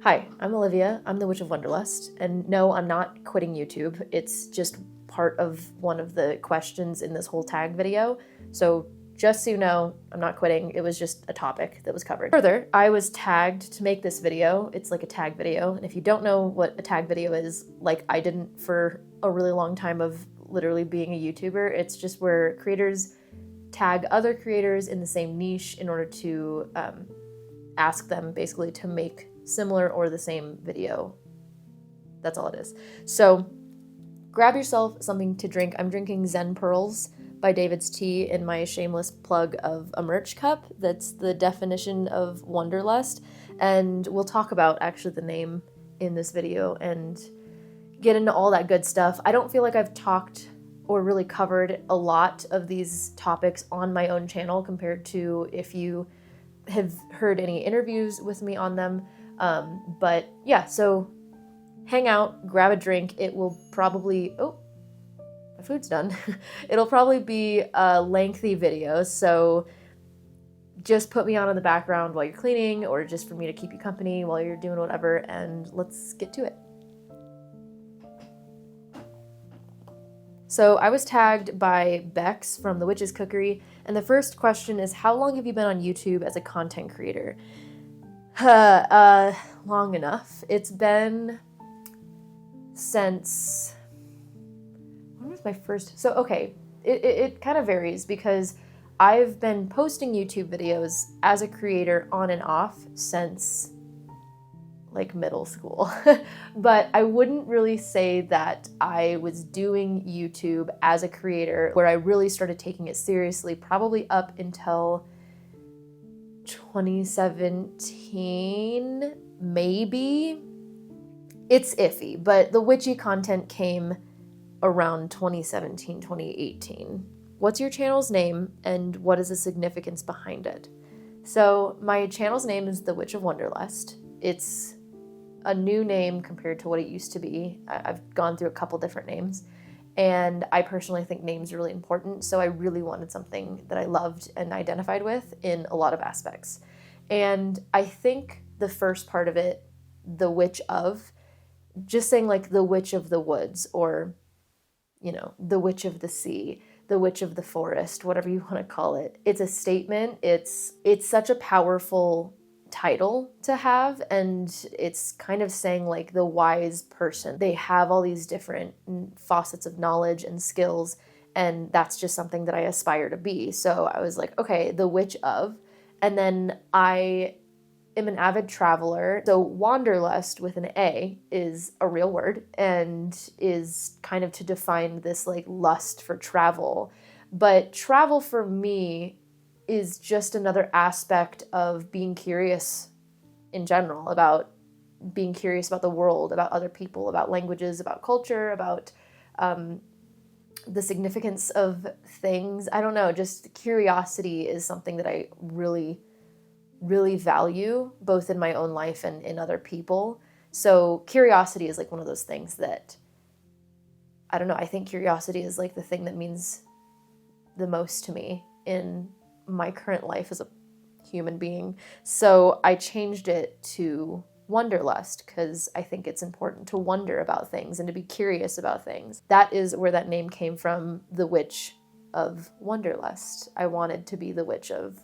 Hi, I'm Olivia. I'm the Witch of Wonderlust, and no, I'm not quitting YouTube. It's just part of one of the questions in this whole tag video. So just so you know, I'm not quitting. It was just a topic that was covered. Further, I was tagged to make this video. It's like a tag video, and if you don't know what a tag video is, like I didn't for a really long time of literally being a YouTuber, it's just where creators tag other creators in the same niche in order to ask them basically to make similar or the same video. That's all it is. So grab yourself something to drink. I'm drinking Zen Pearls by David's Tea in my shameless plug of a merch cup. That's the definition of Wonderlust. And we'll talk about actually the name in this video and get into all that good stuff. I don't feel like I've talked or really covered a lot of these topics on my own channel compared to if you have heard any interviews with me on them. But yeah, so hang out, grab a drink. It will probably, oh, my food's done. It'll probably be a lengthy video, so just put me on in the background while you're cleaning or just for me to keep you company while you're doing whatever, and let's get to it. So I was tagged by Bex from The Witch's Cookery, and the first question is, how long have you been on YouTube as a content creator? Long enough. It's been since, when was my first, so okay, it kind of varies because I've been posting YouTube videos as a creator on and off since like middle school, but I wouldn't really say that I was doing YouTube as a creator where I really started taking it seriously probably up until 2017, maybe. It's iffy, but the witchy content came around 2017, 2018. What's your channel's name and what is the significance behind it? So my channel's name is The Witch of Wonderlust. It's a new name compared to what it used to be. I've gone through a couple different names, and I personally think names are really important, so I really wanted something that I loved and identified with in a lot of aspects. And I think the first part of it, the witch of, just saying like the witch of the woods, or, you know, the witch of the sea, the witch of the forest, whatever you want to call it. It's a statement. It's such a powerful title to have, and it's kind of saying like the wise person. They have all these different facets of knowledge and skills, and that's just something that I aspire to be. So I was like, okay, the witch of, and then I am an avid traveler. So wanderlust with an A is a real word and is kind of to define this like lust for travel. But travel for me is just another aspect of being curious in general, about being curious about the world, about other people, about languages, about culture, about the significance of things. I don't know, just curiosity is something that I really, really value, both in my own life and in other people. So curiosity is like one of those things that, I don't know, I think curiosity is like the thing that means the most to me in my current life as a human being. So I changed it to Wonderlust because I think it's important to wonder about things and to be curious about things. That is where that name came from, the Witch of Wonderlust. I wanted to be the witch of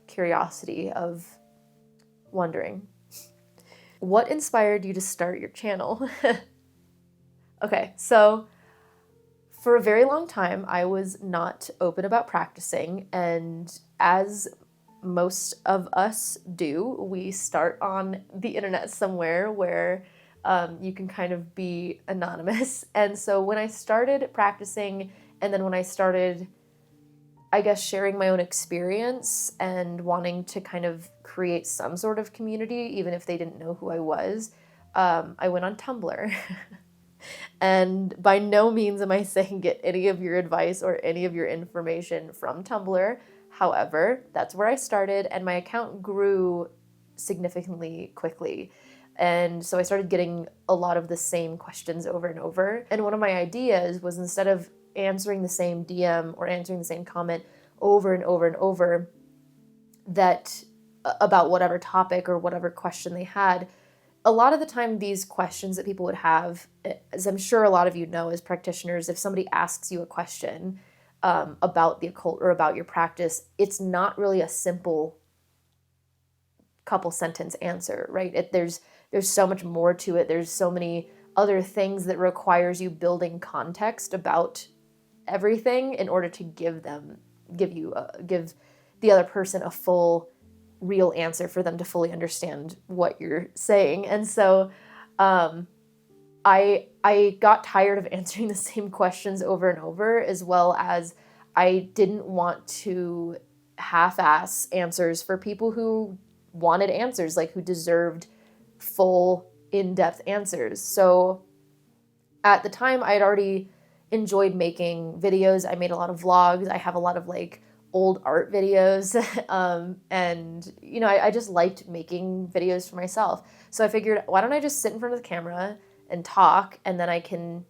curiosity, of wondering. What inspired you to start your channel? Okay, so for a very long time, I was not open about practicing, and as most of us do, we start on the internet somewhere where you can kind of be anonymous. And so when I started practicing, and then when I started, I guess, sharing my own experience and wanting to kind of create some sort of community, even if they didn't know who I was, I went on Tumblr. And by no means am I saying get any of your advice or any of your information from Tumblr. However, that's where I started, and my account grew significantly quickly. And so I started getting a lot of the same questions over and over. And one of my ideas was, instead of answering the same DM or answering the same comment over and over and over, that about whatever topic or whatever question they had, a lot of the time these questions that people would have, as I'm sure a lot of you know as practitioners, if somebody asks you a question about the occult or about your practice, it's not really a simple couple sentence answer, right? There's so much more to it. There's so many other things that requires you building context about everything in order to give the other person a full, real answer for them to fully understand what you're saying. And so I got tired of answering the same questions over and over, as well as I didn't want to half-ass answers for people who wanted answers, like who deserved full, in-depth answers. So at the time, I had already enjoyed making videos. I made a lot of vlogs. I have a lot of like old art videos. And, you know, I just liked making videos for myself. So I figured, why don't I just sit in front of the camera and talk, and then I can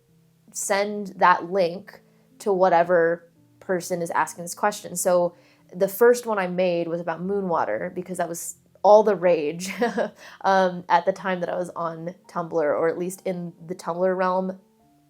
send that link to whatever person is asking this question. So the first one I made was about moon water, because that was all the rage at the time that I was on Tumblr, or at least in the Tumblr realm,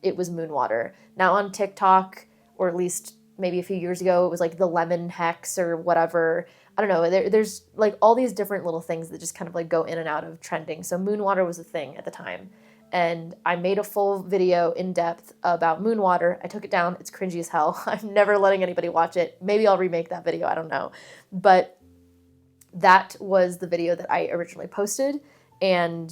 it was moon water. Now on TikTok, or at least maybe a few years ago, it was like the lemon hex or whatever. I don't know. There's like all these different little things that just kind of like go in and out of trending. So moon water was a thing at the time. And I made a full video in depth about moon water. I took it down. It's cringy as hell. I'm never letting anybody watch it. Maybe I'll remake that video. I don't know. But that was the video that I originally posted. And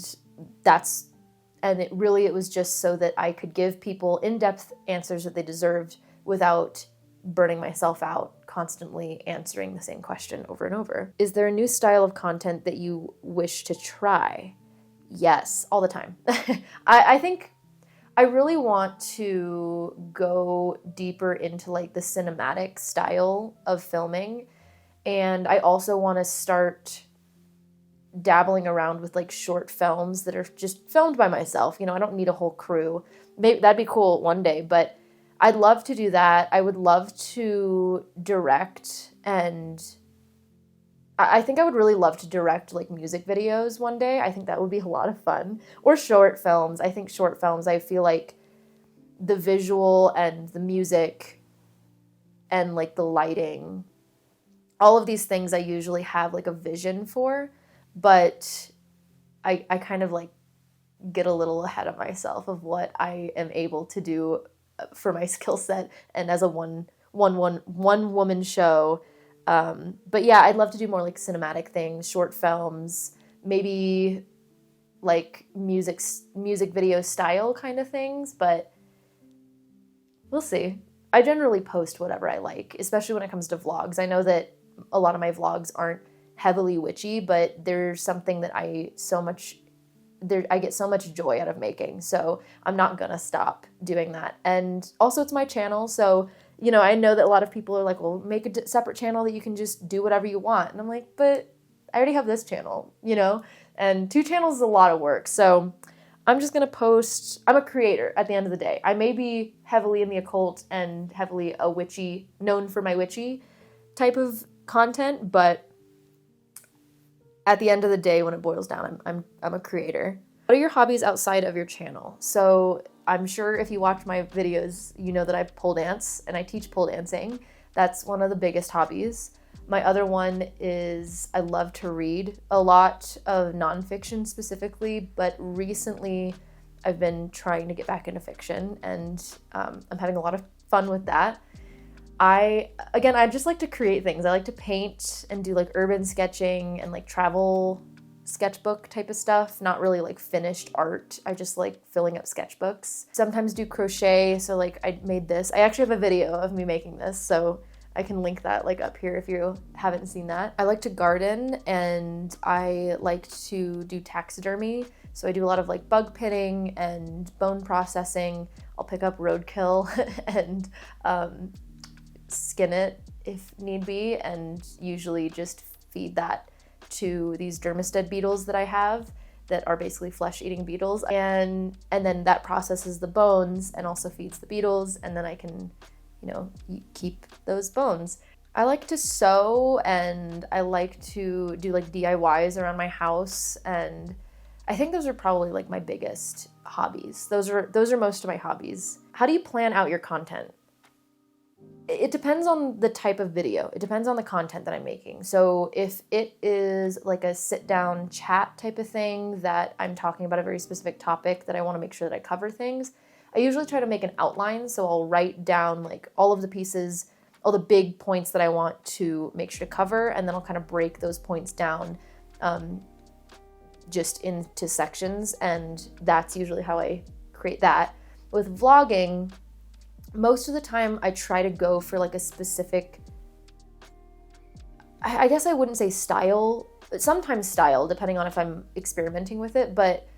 it was just so that I could give people in-depth answers that they deserved without burning myself out constantly answering the same question over and over. Is there a new style of content that you wish to try? Yes, all the time. I think I really want to go deeper into like the cinematic style of filming. And I also want to start dabbling around with like short films that are just filmed by myself. You know, I don't need a whole crew. Maybe that'd be cool one day, but I'd love to do that. I would love to direct, and I think I would really love to direct like music videos one day. I think that would be a lot of fun. Or short films. I think short films, I feel like the visual and the music and like the lighting, all of these things I usually have like a vision for, but I kind of like get a little ahead of myself of what I am able to do for my skill set and as a one woman show. But yeah, I'd love to do more like cinematic things, short films, maybe like music video style kind of things, but we'll see. I generally post whatever I like, especially when it comes to vlogs. I know that a lot of my vlogs aren't heavily witchy, but there's something that I get so much joy out of making. So I'm not gonna stop doing that. And also it's my channel. So, you know, I know that a lot of people are like, well, make a separate channel that you can just do whatever you want. And I'm like, but I already have this channel, you know, and 2 channels is a lot of work. So I'm just going to post. I'm a creator at the end of the day. I may be heavily in the occult and heavily a witchy, known for my witchy type of content, but at the end of the day, when it boils down, I'm a creator. What are your hobbies outside of your channel? So I'm sure if you watch my videos, you know that I pole dance and I teach pole dancing. That's one of the biggest hobbies. My other one is I love to read a lot of nonfiction specifically, but recently I've been trying to get back into fiction, and I'm having a lot of fun with that. I just like to create things. I like to paint and do like urban sketching and like travel sketchbook type of stuff, not really like finished art. I just like filling up sketchbooks. Sometimes do crochet, so like I made this. I actually have a video of me making this, so I can link that like up here if you haven't seen that. I like to garden, and I like to do taxidermy. So I do a lot of like bug pinning and bone processing. I'll pick up roadkill and skin it if need be, and usually just feed that to these dermestid beetles that I have that are basically flesh-eating beetles, and then that processes the bones and also feeds the beetles, and then I can, you know, keep those bones. I like to sew, and I like to do like DIYs around my house, and I think those are probably like my biggest hobbies. Those are most of my hobbies. How do you plan out your content? It depends on the type of video. It depends on the content that I'm making. So if it is like a sit down chat type of thing that I'm talking about a very specific topic that I want to make sure that I cover things, I usually try to make an outline. So I'll write down like all of the pieces, all the big points that I want to make sure to cover, and then I'll kind of break those points down just into sections, and that's usually how I create that. With vlogging, most of the time I try to go for like a specific, I guess I wouldn't say style, sometimes style, depending on if I'm experimenting with it, but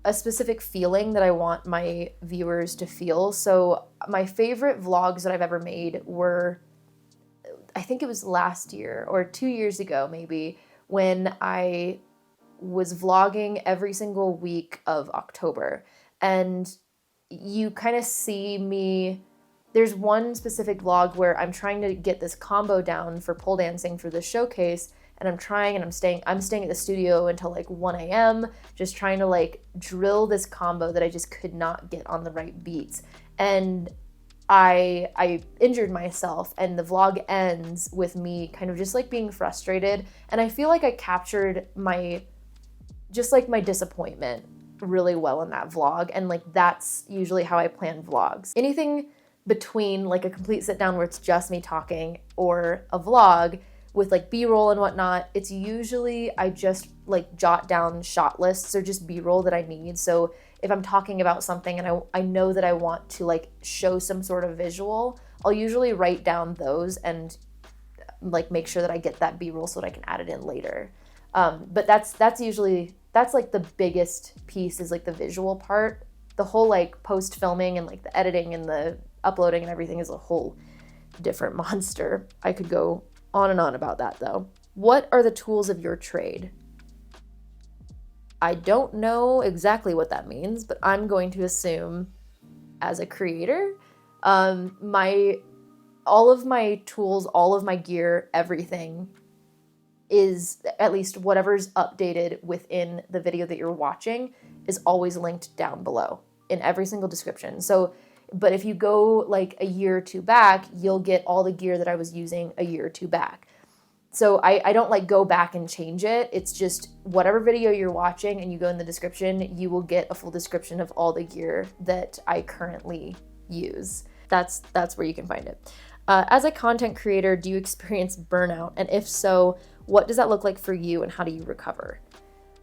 a specific feeling that I want my viewers to feel. So my favorite vlogs that I've ever made were, I think it was last year or 2 years ago maybe, when I was vlogging every single week of October. And you kind of see me, there's one specific vlog where I'm trying to get this combo down for pole dancing for the showcase, and I'm staying at the studio until like 1 a.m. just trying to like drill this combo that I just could not get on the right beats. And I injured myself, and the vlog ends with me kind of just like being frustrated, and I feel like I captured my disappointment really well in that vlog. And like that's usually how I plan vlogs. Anything between like a complete sit down where it's just me talking or a vlog with like b-roll and whatnot, it's usually I just like jot down shot lists or just b-roll that I need. So if I'm talking about something and I know that I want to like show some sort of visual, I'll usually write down those and like make sure that I get that b-roll so that I can add it in later. But that's like the biggest piece, is like the visual part. The whole like post filming and like the editing and the uploading and everything is a whole different monster. I could go on and on about that though. What are the tools of your trade? I don't know exactly what that means, but I'm going to assume as a creator, all of my tools, all of my gear, everything is, at least whatever's updated within the video that you're watching, is always linked down below in every single description. So, but if you go like a year or two back, you'll get all the gear that I was using a year or two back. So I don't like go back and change it. It's just whatever video you're watching and you go in the description, you will get a full description of all the gear that I currently use. That's where you can find it. As a content creator, do you experience burnout? And if so, what does that look like for you and how do you recover?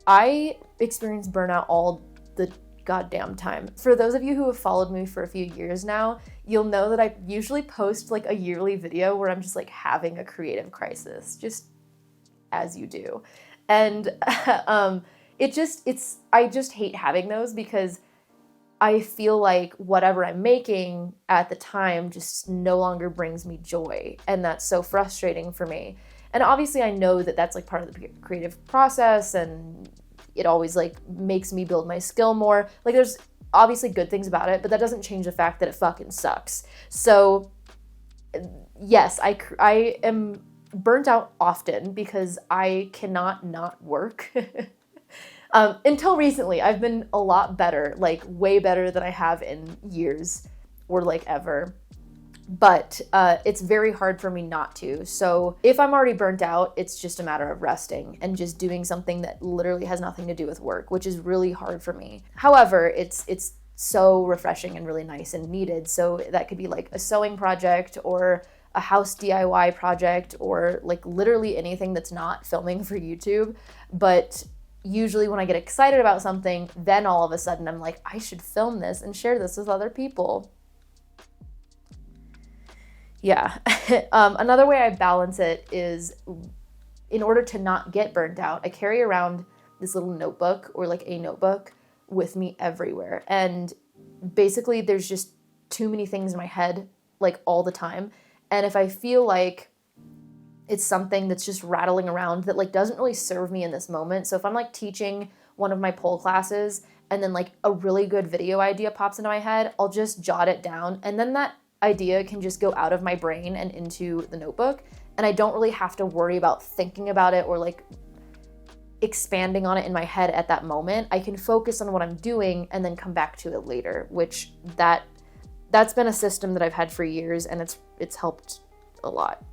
I experience burnout all the goddamn time. For those of you who have followed me for a few years now, you'll know that I usually post like a yearly video where I'm just like having a creative crisis, just as you do. And I just hate having those because I feel like whatever I'm making at the time just no longer brings me joy. And that's so frustrating for me. And obviously I know that that's like part of the creative process, and it always like makes me build my skill more. Like there's obviously good things about it, but that doesn't change the fact that it fucking sucks. So yes, I am burnt out often because I cannot not work. Until recently, I've been a lot better, like way better than I have in years or like ever. But it's very hard for me not to. So if I'm already burnt out, it's just a matter of resting and just doing something that literally has nothing to do with work, which is really hard for me. However, it's so refreshing and really nice and needed. So that could be like a sewing project or a house DIY project or like literally anything that's not filming for YouTube. But usually when I get excited about something, then all of a sudden I'm like, I should film this and share this with other people. Yeah. Another way I balance it is, in order to not get burnt out, I carry around this little notebook or like a notebook with me everywhere. And basically there's just too many things in my head like all the time. And if I feel like it's something that's just rattling around that like doesn't really serve me in this moment. So if I'm like teaching one of my pole classes and then like a really good video idea pops into my head, I'll just jot it down, and then that idea can just go out of my brain and into the notebook, and I don't really have to worry about thinking about it or like expanding on it in my head at that moment. I can focus on what I'm doing and then come back to it later, which that's been a system that I've had for years, and it's helped a lot.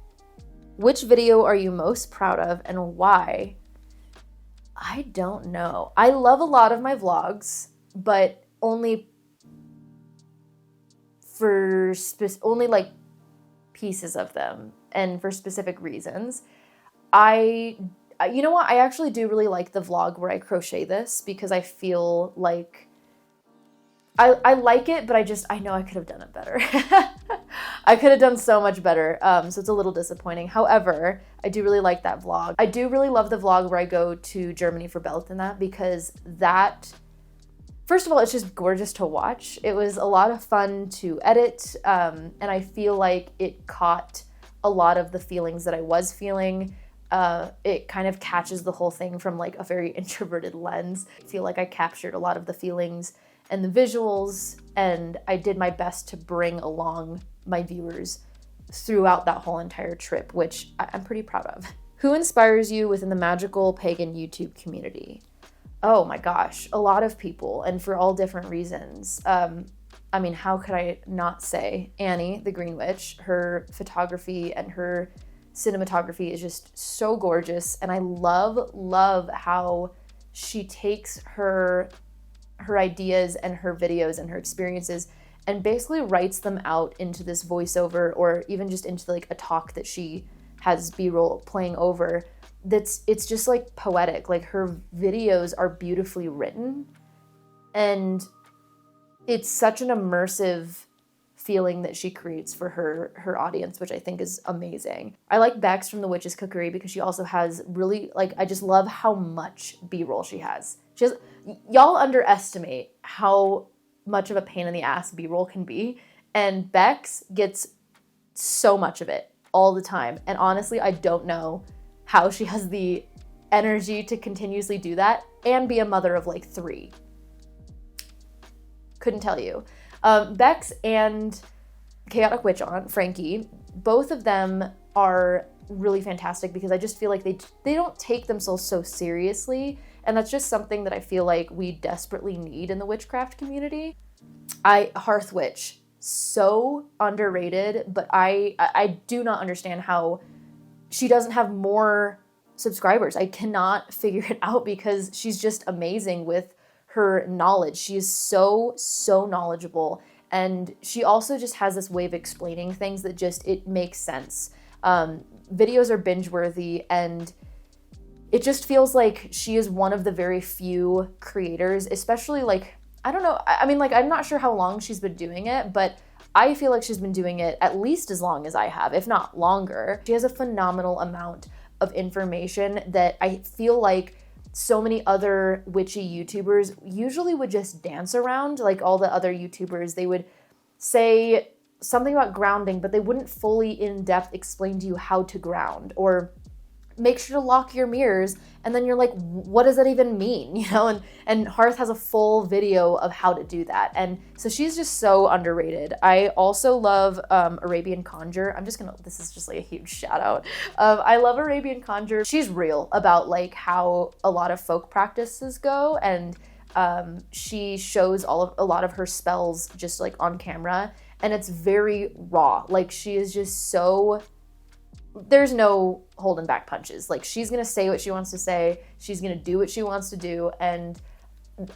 Which video are you most proud of and why? I don't know. I love a lot of my vlogs, but only for only like pieces of them and for specific reasons. You know what? I actually do really like the vlog where I crochet this, because I feel like I like it, but I know I could have done it better. I could have done so much better. So it's a little disappointing. However, I do really like that vlog. I do really love the vlog where I go to Germany for Belt and that, because that, first of all, it's just gorgeous to watch. It was a lot of fun to edit. And I feel like it caught a lot of the feelings that I was feeling. It kind of catches the whole thing from like a very introverted lens. I feel like I captured a lot of the feelings and the visuals, and I did my best to bring along my viewers throughout that whole entire trip, which I'm pretty proud of. Who inspires you within the magical pagan YouTube community? Oh my gosh, a lot of people, and for all different reasons. I mean, how could I not say Annie, the Green Witch? Her photography and her cinematography is just so gorgeous, and I love how she takes her ideas and her videos and her experiences and basically writes them out into this voiceover, or even just into like a talk that she has B-roll playing over. It's just like poetic. Like, her videos are beautifully written, and it's such an immersive feeling that she creates for her audience, which I think is amazing. I like Bex from The Witch's Cookery because she also has really, like, I just love how much B-roll she has. Y'all underestimate how much of a pain in the ass B-roll can be, and Bex gets so much of it all the time. And honestly, I don't know how she has the energy to continuously do that and be a mother of like 3. Couldn't tell you. Bex and Chaotic Witch Aunt, Frankie, both of them are really fantastic because I just feel like they don't take themselves so seriously, and that's just something that I feel like we desperately need in the witchcraft community. Hearth Witch, so underrated, but I do not understand how she doesn't have more subscribers. I cannot figure it out because she's just amazing with her knowledge. She is so knowledgeable, and she also just has this way of explaining things that it makes sense. Videos are binge worthy, and it just feels like she is one of the very few creators, especially like, I don't know, I mean, like, I'm not sure how long she's been doing it, but I feel like she's been doing it at least as long as I have, if not longer. She has a phenomenal amount of information that I feel like so many other witchy YouTubers usually would just dance around. Like, all the other YouTubers, they would say something about grounding, but they wouldn't fully in-depth explain to you how to ground, or make sure to lock your mirrors, and then you're like, what does that even mean? You know, and Hearth has a full video of how to do that, and so she's just so underrated. I also love Arabian Conjure. This is just like a huge shout out. I love Arabian Conjure. She's real about like how a lot of folk practices go, and she shows a lot of her spells just like on camera, and it's very raw. Like, she is just so, there's no holding back punches. Like, she's gonna say what she wants to say, she's gonna do what she wants to do, and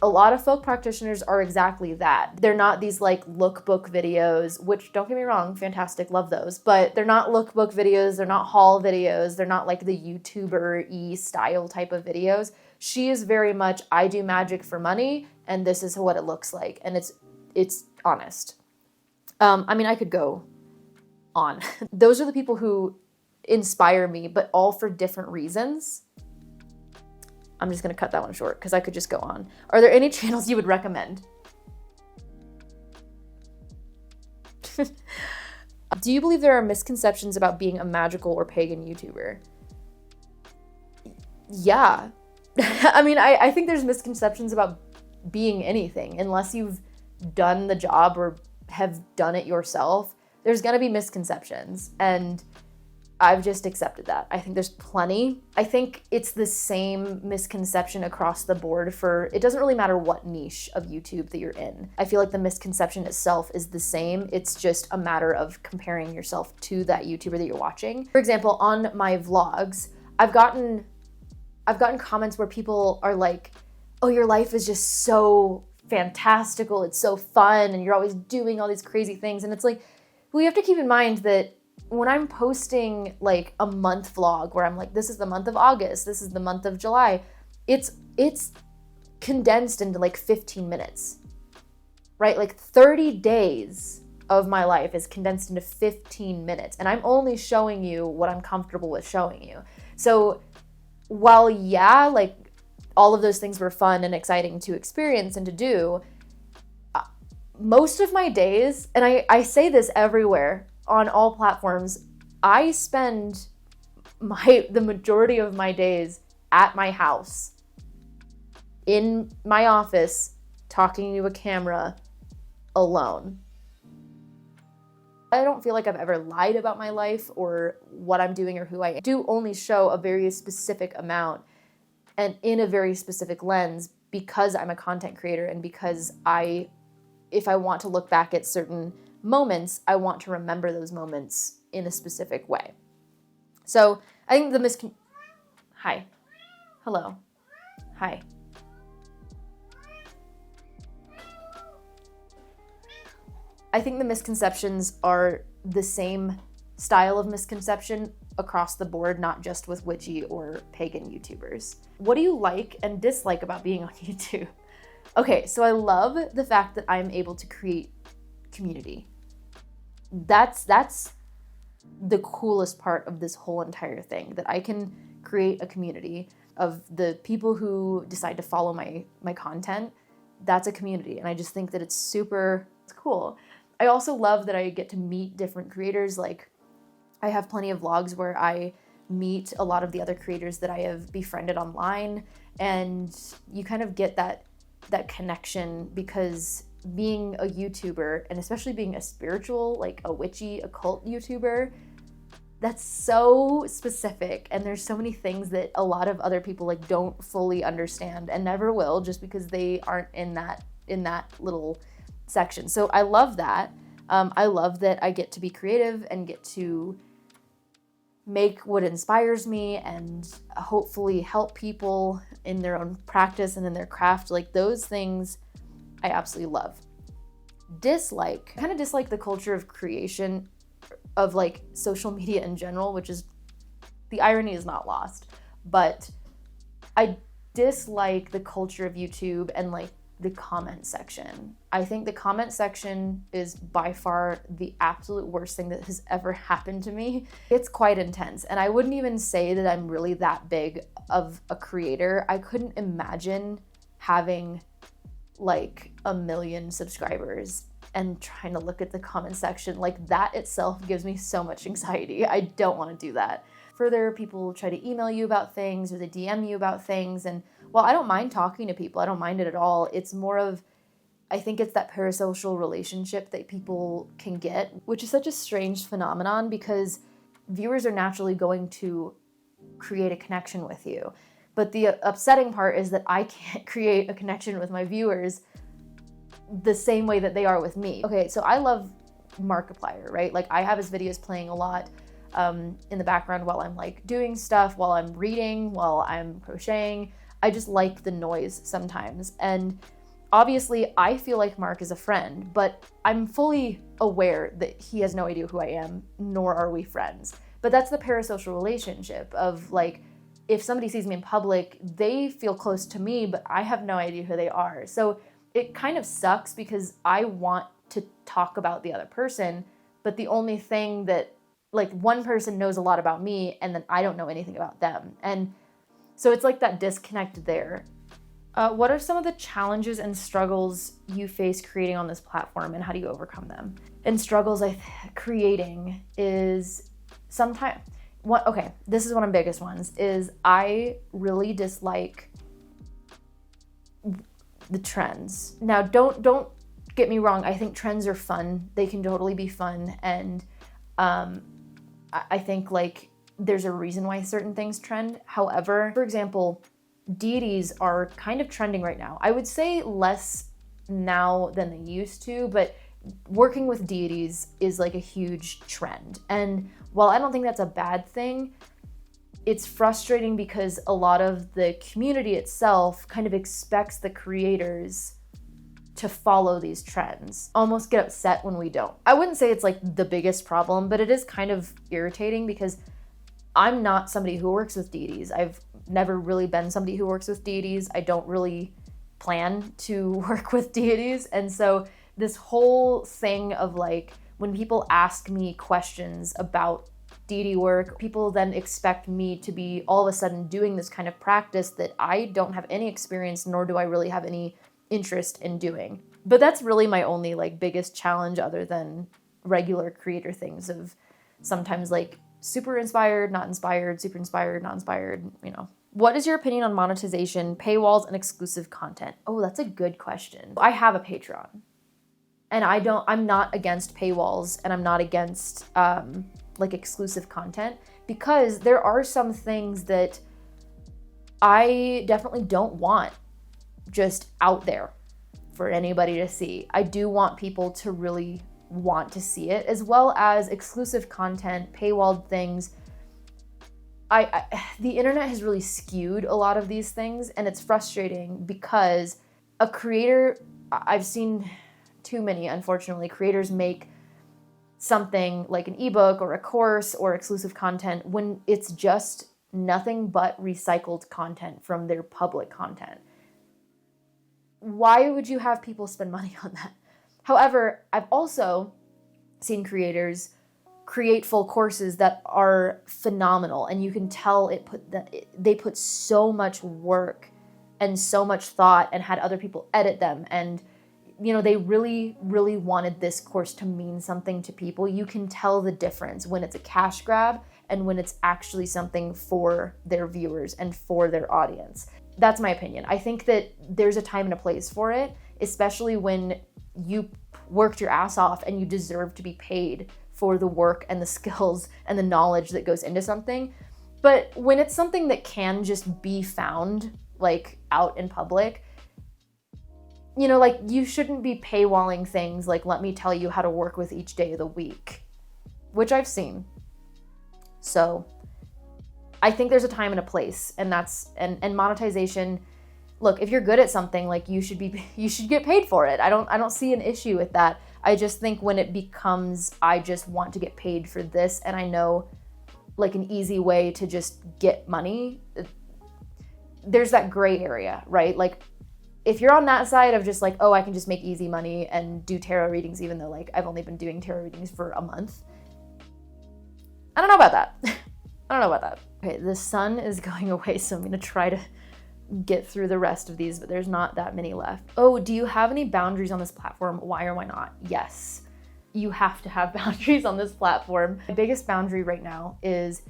a lot of folk practitioners are exactly that. They're not these like lookbook videos, which, don't get me wrong, fantastic, love those, but they're not lookbook videos, they're not haul videos, they're not like the YouTuber-y style type of videos. She is very much, I do magic for money, and this is what it looks like, and it's honest. I mean, I could go on. Those are the people who inspire me, but all for different reasons. I'm just going to cut that one short because I could just go on. Are there any channels you would recommend? Do you believe there are misconceptions about being a magical or pagan YouTuber? Yeah. I mean, I think there's misconceptions about being anything. Unless you've done the job or have done it yourself, there's going to be misconceptions. And I've just accepted that. I think there's plenty. I think it's the same misconception across the board it doesn't really matter what niche of YouTube that you're in. I feel like the misconception itself is the same. It's just a matter of comparing yourself to that YouTuber that you're watching. For example, on my vlogs, I've gotten comments where people are like, oh, your life is just so fantastical, it's so fun, and you're always doing all these crazy things. And it's like, well, you have to keep in mind that when I'm posting like a month vlog where I'm like, this is the month of August, this is the month of July, it's condensed into like 15 minutes, right? Like 30 days of my life is condensed into 15 minutes. And I'm only showing you what I'm comfortable with showing you. So while, yeah, like all of those things were fun and exciting to experience and to do, most of my days, and I say this everywhere on all platforms, I spend the majority of my days at my house, in my office, talking to a camera alone. I don't feel like I've ever lied about my life or what I'm doing or who I am. I do only show a very specific amount and in a very specific lens because I'm a content creator and because if I want to look back at certain moments, I want to remember those moments in a specific way. So I think Hi. Hello. Hi. I think the misconceptions are the same style of misconception across the board, not just with witchy or pagan YouTubers. What do you like and dislike about being on YouTube? Okay, so I love the fact that I'm able to create community. That's the coolest part of this whole entire thing, that I can create a community of the people who decide to follow my content. That's a community, and I just think that it's cool. I also love that I get to meet different creators. Like, I have plenty of vlogs where I meet a lot of the other creators that I have befriended online, and you kind of get that connection, because being a YouTuber, and especially being a spiritual, like a witchy, occult YouTuber, that's so specific, and there's so many things that a lot of other people like don't fully understand and never will, just because they aren't in that little section. So I love that. I love that I get to be creative and get to make what inspires me and hopefully help people in their own practice and in their craft. Like, those things I absolutely love. Kind of dislike the culture of creation of like social media in general, which is, the irony is not lost, but I dislike the culture of YouTube and like the comment section. I think the comment section is by far the absolute worst thing that has ever happened to me. It's quite intense, and I wouldn't even say that I'm really that big of a creator. I couldn't imagine having like 1 million subscribers and trying to look at the comment section. Like, that itself gives me so much anxiety. I don't want to do that. Further, people try to email you about things or they DM you about things, and well, I don't mind talking to people. I don't mind it at all. It's more of, I think it's that parasocial relationship that people can get, which is such a strange phenomenon, because viewers are naturally going to create a connection with you. But the upsetting part is that I can't create a connection with my viewers the same way that they are with me. Okay, so I love Markiplier, right? Like, I have his videos playing a lot in the background while I'm like doing stuff, while I'm reading, while I'm crocheting. I just like the noise sometimes. And obviously I feel like Mark is a friend, but I'm fully aware that he has no idea who I am, nor are we friends. But that's the parasocial relationship of like, if somebody sees me in public, they feel close to me, but I have no idea who they are. So it kind of sucks, because I want to talk about the other person, but the only thing that, like, one person knows a lot about me and then I don't know anything about them. And so it's like that disconnect there. What are some of the challenges and struggles you face creating on this platform, and how do you overcome them? And struggles creating is sometimes, this is one of the biggest ones, is I really dislike the trends. Now, don't get me wrong. I think trends are fun. They can totally be fun. And I think like there's a reason why certain things trend. However, for example, deities are kind of trending right now. I would say less now than they used to, but working with deities is like a huge trend. And while I don't think that's a bad thing, it's frustrating because a lot of the community itself kind of expects the creators to follow these trends, almost get upset when we don't. I wouldn't say it's like the biggest problem, but it is kind of irritating because I'm not somebody who works with deities. I've never really been somebody who works with deities. I don't really plan to work with deities. And so this whole thing of like, when people ask me questions about deity work, people then expect me to be all of a sudden doing this kind of practice that I don't have any experience, nor do I really have any interest in doing. But that's really my only like biggest challenge, other than regular creator things of sometimes like super inspired, not inspired, super inspired, not inspired, you know. What is your opinion on monetization, paywalls, and exclusive content? Oh, that's a good question. I have a Patreon, and I'm not against paywalls, and I'm not against like exclusive content, because there are some things that I definitely don't want just out there for anybody to see. I do want people to really want to see it, as well as exclusive content, paywalled things. The internet has really skewed a lot of these things, and it's frustrating because a creator, I've seen too many, unfortunately, creators make something like an ebook or a course or exclusive content when it's just nothing but recycled content from their public content. Why would you have people spend money on that? However, I've also seen creators create full courses that are phenomenal, and you can tell they put so much work and so much thought and had other people edit them, and you know, they really, really wanted this course to mean something to people. You can tell the difference when it's a cash grab and when it's actually something for their viewers and for their audience. That's my opinion. I think that there's a time and a place for it, especially when you worked your ass off and you deserve to be paid for the work and the skills and the knowledge that goes into something. But when it's something that can just be found like out in public, you know, like you shouldn't be paywalling things like, let me tell you how to work with each day of the week, which I've seen. So I think there's a time and a place, and that's, and monetization. Look, if you're good at something, like you should get paid for it. I don't see an issue with that. I just think when it becomes, I just want to get paid for this, and I know like an easy way to just get money, there's that gray area, right? Like if you're on that side of just like, oh, I can just make easy money and do tarot readings, even though like I've only been doing tarot readings for a month. I don't know about that. Okay, the sun is going away, so I'm going to try to get through the rest of these, but there's not that many left. Oh, do you have any boundaries on this platform? Why or why not? Yes, you have to have boundaries on this platform. My biggest boundary right now is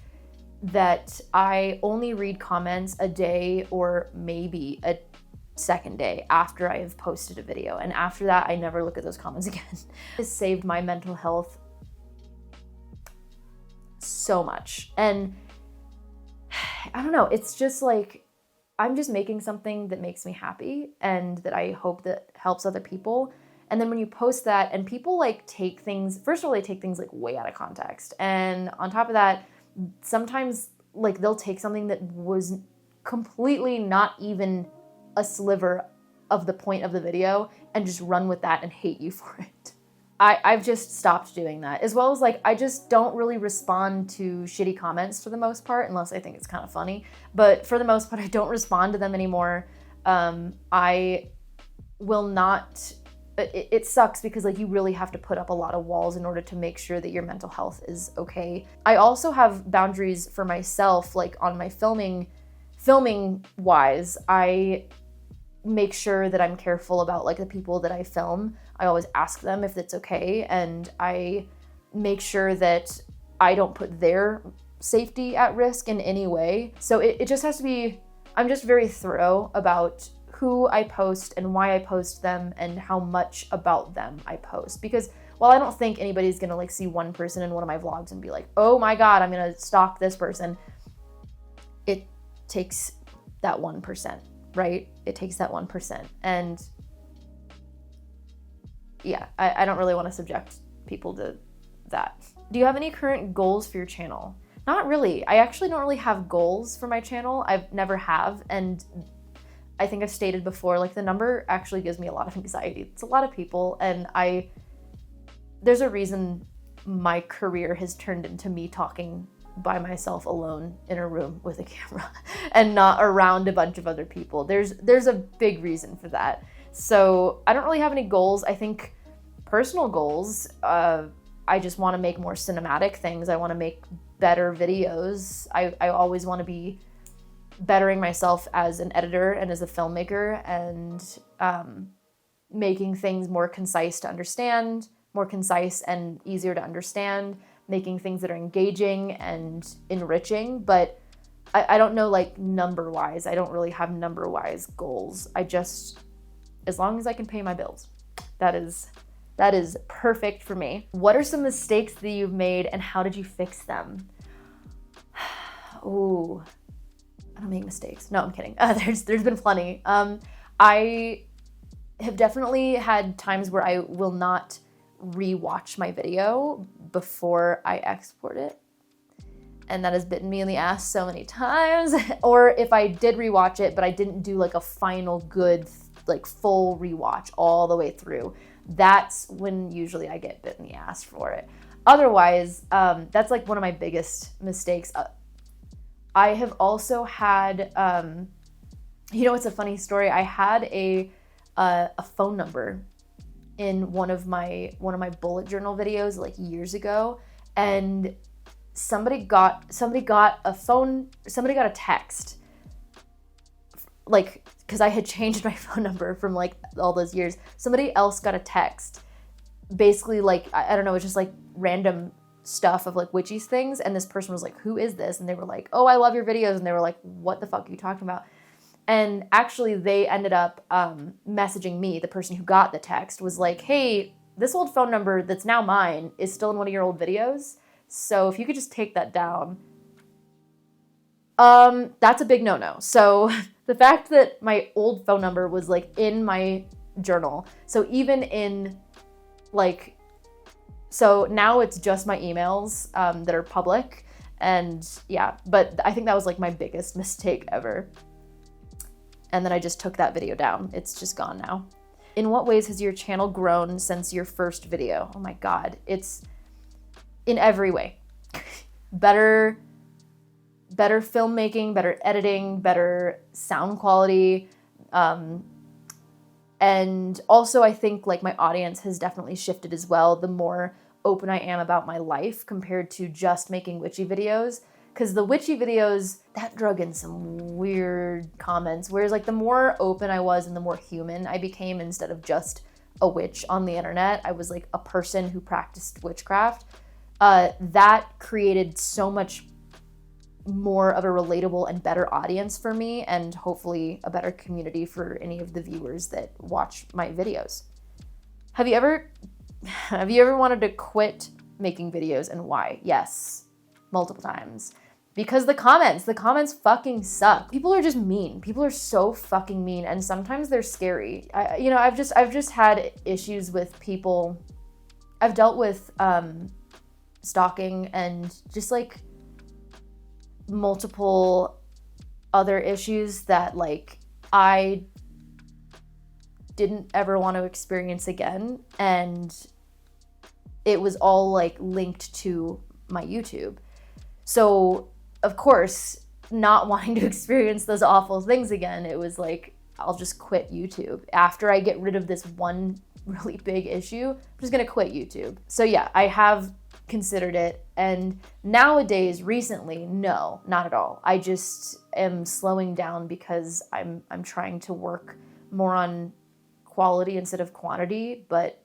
that I only read comments a day or maybe a second day after I have posted a video. And after that, I never look at those comments again. It saved my mental health so much. And I don't know, it's just like, I'm just making something that makes me happy and that I hope that helps other people. And then when you post that and people like take things, first of all, they take things like way out of context. And on top of that, sometimes like they'll take something that was completely not even a sliver of the point of the video and just run with that and hate you for it. I've just stopped doing that. As well as like, I just don't really respond to shitty comments for the most part, unless I think it's kind of funny. But for the most part, I don't respond to them anymore. I will not, it sucks because like you really have to put up a lot of walls in order to make sure that your mental health is okay. I also have boundaries for myself, like on my filming wise, I make sure that I'm careful about like the people that I film. I always ask them if it's okay, and I make sure that I don't put their safety at risk in any way. So it just has to be, I'm just very thorough about who I post and why I post them and how much about them I post. Because while I don't think anybody's gonna like see one person in one of my vlogs and be like, oh my God, I'm gonna stalk this person. It takes that 1%, right? It takes that 1%. And yeah, I don't really want to subject people to that. Do you have any current goals for your channel? Not really. I actually don't really have goals for my channel. I've never have. And I think I've stated before, like the number actually gives me a lot of anxiety. It's a lot of people. And there's a reason my career has turned into me talking by myself alone in a room with a camera and not around a bunch of other people. There's a big reason for that. So I don't really have any goals. I think personal goals, I just want to make more cinematic things. I want to make better videos. I always want to be bettering myself as an editor and as a filmmaker, and making things more concise to understand, more concise and easier to understand, making things that are engaging and enriching. But I don't know, like number-wise. I don't really have number-wise goals. As long as I can pay my bills, that is perfect for me. What are some mistakes that you've made and how did you fix them? Ooh, I don't make mistakes. No, I'm kidding. There's been plenty. I have definitely had times where I will not rewatch my video before I export it. And that has bitten me in the ass so many times. Or if I did rewatch it, but I didn't do like a final good, like full rewatch all the way through, that's when usually I get bit in the ass for it. Otherwise, that's like one of my biggest mistakes. I have also had, it's a funny story. I had a phone number in one of my bullet journal videos like years ago, and somebody got a text, like, because I had changed my phone number from like all those years. Somebody else got a text, basically like, I don't know, it's just like random stuff of like witchy things, and this person was like, who is this? And they were like, oh, I love your videos. And they were like, what the fuck are you talking about? And actually they ended up messaging me. The person who got the text was like, hey, this old phone number that's now mine is still in one of your old videos, so if you could just take that down. That's a big no-no. So the fact that my old phone number was like in my journal, so even in like, so now it's just my emails that are public, and yeah, but I think that was like my biggest mistake ever. And then I just took that video down. It's just gone now. In what ways has your channel grown since your first video? Oh my God, it's in every way. Better filmmaking, better editing, better sound quality. And also I think like my audience has definitely shifted as well. The more open I am about my life compared to just making witchy videos. Because the witchy videos, that drug in some weird comments. Whereas like the more open I was and the more human I became, instead of just a witch on the internet, I was like a person who practiced witchcraft. That created so much more of a relatable and better audience for me, and hopefully a better community for any of the viewers that watch my videos. Have you ever wanted to quit making videos, and why? Yes, multiple times. Because the comments fucking suck. People are just mean. People are so fucking mean, and sometimes they're scary. I've just had issues with people. I've dealt with stalking and just like multiple other issues that like I didn't ever want to experience again, and it was all like linked to my YouTube. So of course, not wanting to experience those awful things again, it was like, I'll just quit YouTube. After I get rid of this one really big issue, I'm just gonna quit YouTube. So yeah, I have considered it, and nowadays, recently, no, not at all. I just am slowing down because I'm trying to work more on quality instead of quantity, but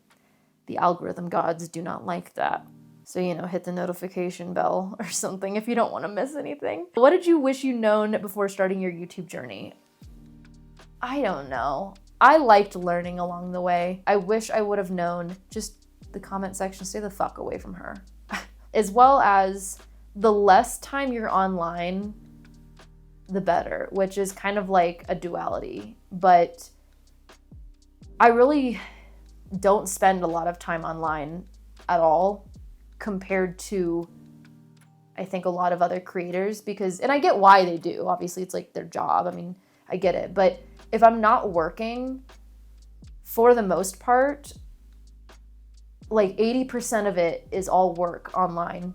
the algorithm gods do not like that. So, hit the notification bell or something if you don't want to miss anything. What did you wish you'd known before starting your YouTube journey? I don't know. I liked learning along the way. I wish I would have known just the comment section, stay the fuck away from her. As well as the less time you're online, the better, which is kind of like a duality. But I really don't spend a lot of time online at all compared to, I think, a lot of other creators, because, and I get why they do. Obviously, it's like their job. I mean, I get it. But if I'm not working, for the most part, like 80% of it is all work online,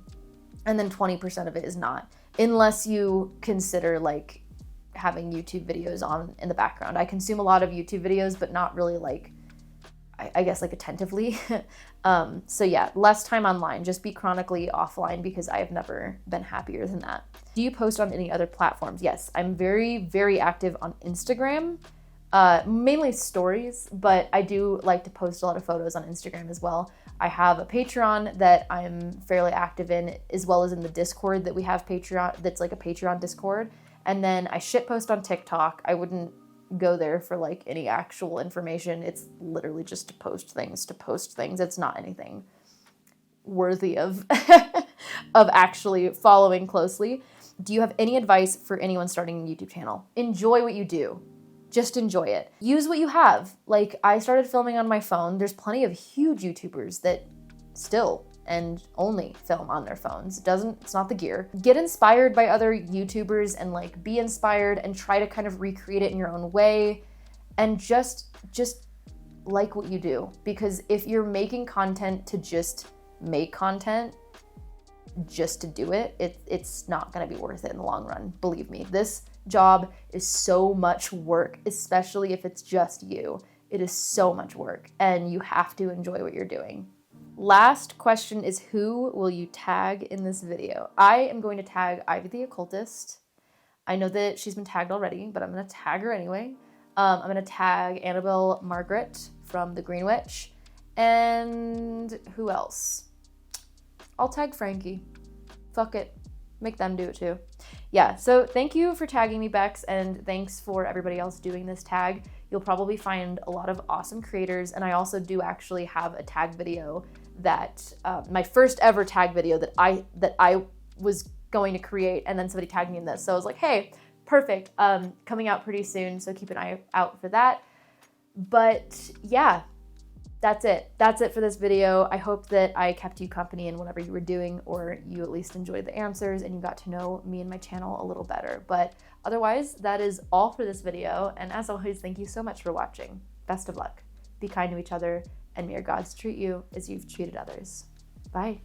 and then 20% of it is not, unless you consider like having YouTube videos on in the background. I consume a lot of YouTube videos, but not really like, I guess like attentively. So yeah, less time online, just be chronically offline, because I have never been happier than that. Do you post on any other platforms? Yes, I'm very, very active on Instagram, mainly stories, but I do like to post a lot of photos on Instagram as well. I have a Patreon that I'm fairly active in, as well as in the Discord that we have Patreon, that's like a Patreon Discord. And then I shitpost on TikTok. I wouldn't go there for like any actual information. It's literally just to post things. It's not anything worthy of of actually following closely. Do you have any advice for anyone starting a YouTube channel? Enjoy what you do. Just enjoy it. Use what you have. Like, I started filming on my phone. There's plenty of huge YouTubers that still and only film on their phones. It's not the gear. Get inspired by other YouTubers and like be inspired and try to kind of recreate it in your own way, and just like what you do. Because if you're making content to just make content, just to do it, it's not gonna be worth it in the long run. Believe me, this job is so much work, especially if it's just you. It is so much work, and you have to enjoy what you're doing. Last question is, who will you tag in this video? I am going to tag Ivy the Occultist. I know that she's been tagged already, but I'm going to tag her anyway. I'm going to tag Annabelle Margaret from the Green Witch. And who else? I'll tag Frankie. Fuck it. Make them do it too. Yeah, so thank you for tagging me, Bex, and thanks for everybody else doing this tag. You'll probably find a lot of awesome creators, and I also do actually have a tag video that, my first ever tag video that I was going to create, and then somebody tagged me in this. So I was like, hey, perfect, coming out pretty soon, so keep an eye out for that. But yeah, that's it. That's it for this video. I hope that I kept you company in whatever you were doing, or you at least enjoyed the answers and you got to know me and my channel a little better. But otherwise, that is all for this video. And as always, thank you so much for watching. Best of luck. Be kind to each other, and may your gods treat you as you've treated others. Bye.